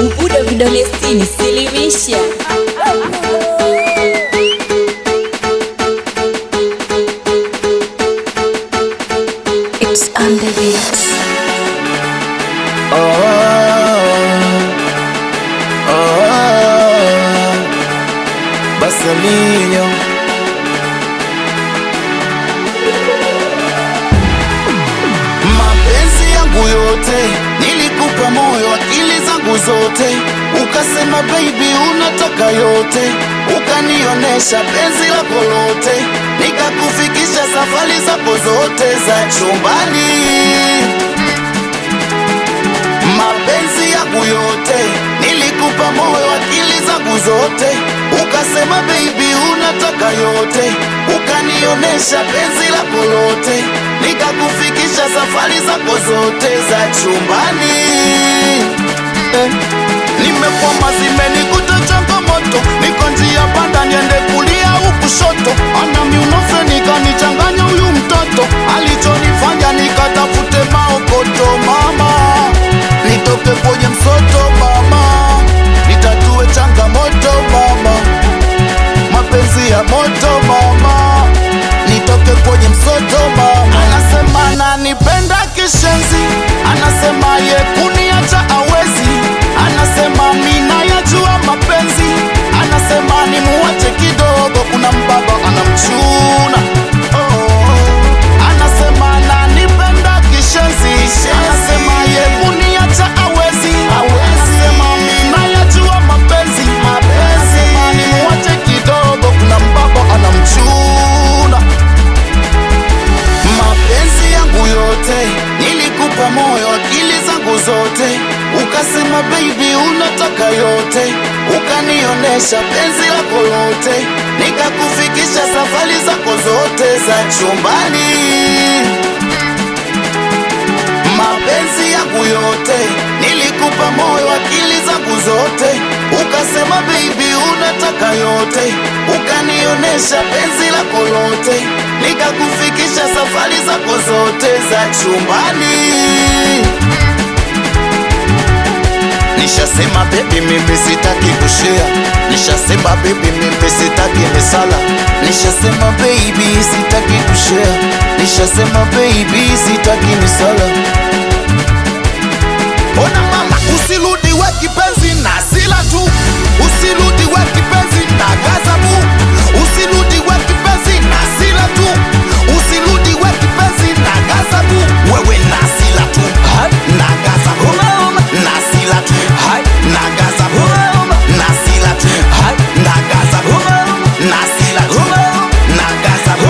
Ubuda vidole sitini, silimisha. It's on the beats. Basalinho. Mapenzi yangu yote nilikupa moyo, akili zangu zote, ukasema baby unataka yote, ukanionesha penzi lako lote, nikakufikisha safari zako zote za chumbani. Mapenzi yangu yote nilikupa moyo, akili zangu zote, ukasema baby unataka yote, ukanionesha penzi lako lote, nikakufikisha safari zako zote za chumbani. Nimekwama, zimenikuta changamoto, niko njia panda, niende kulia au kushoto, ana miunofe nikanichanganya huyu mtoto, alichonifanya nikatafute maokoto. Mama, nitoke kwenye msoto mama, nitatue changamoto mama, mapenzi ya moto mama, nitoke kwenye msoto mama. Anasema ananipenda kishenzi, anasema ye kuniacha awezi, anasema mina yajua mapenzi, anasema nimuache kidogo, kuna mbaba anamchuna. Anasema ananipenda kishenzi, anasema ye kuniacha awezi, anasema mina yajua mapenzi, anasema nimuache kidogo, kuna mbaba anamchuna. Mapenzi yangu yote nilikupa moyo, akili zangu zote, ukasema baby unataka yote, ukanionesha penzi lako lote, nikakufikisha safari zako zote za chumbani. Mapenzi yangu yote nilikupa moyo, akili zangu zote, ukasema baby unataka yote, ukanionesha penzi lako lote, nikakufikisha safari zako zote za chumbani. Nishasema baby mimi sitaki kushare, nishasema baby mimi sitaki misala, nishasema baby sitaki kushare, nishasema baby sitaki misala. Ona mama, usirudi we kipenzi na sila tu, usirudi we kipenzi na gazabu, usirudi we kipenzi na sila tu, usirudi we kipenzi na gazabu, wewe na sila tu, na gazabu, na sila tu, na gazabu, na sila tu, na gazabu, na sila tu, na gazabu.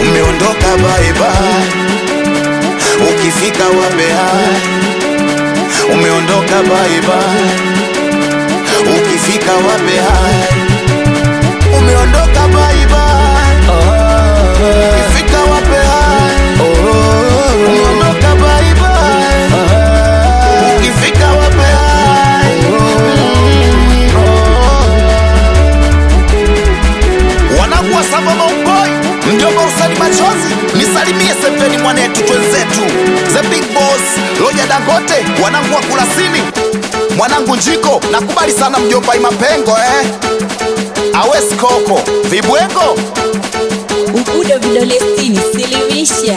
Umeondoka bye bye, ukifika wape hai. Umeondoka bye bye, ukifika wape hai. Umeondoka bye bye, ukifika wape hai. Umeondoka bye bye, ukifika wape hai. Wanakuwa saba maukoi, mjomba usali machozi, nisalimie Seveni mwanetu twenzetu, The Big Boss, Loja Dangote, wanangu wa Kulasini, mwanangu Njiko, nakubali sana mjomba Imapengo Awes Koko, Vibwengo. Ubuda vidole sitini, silimisha.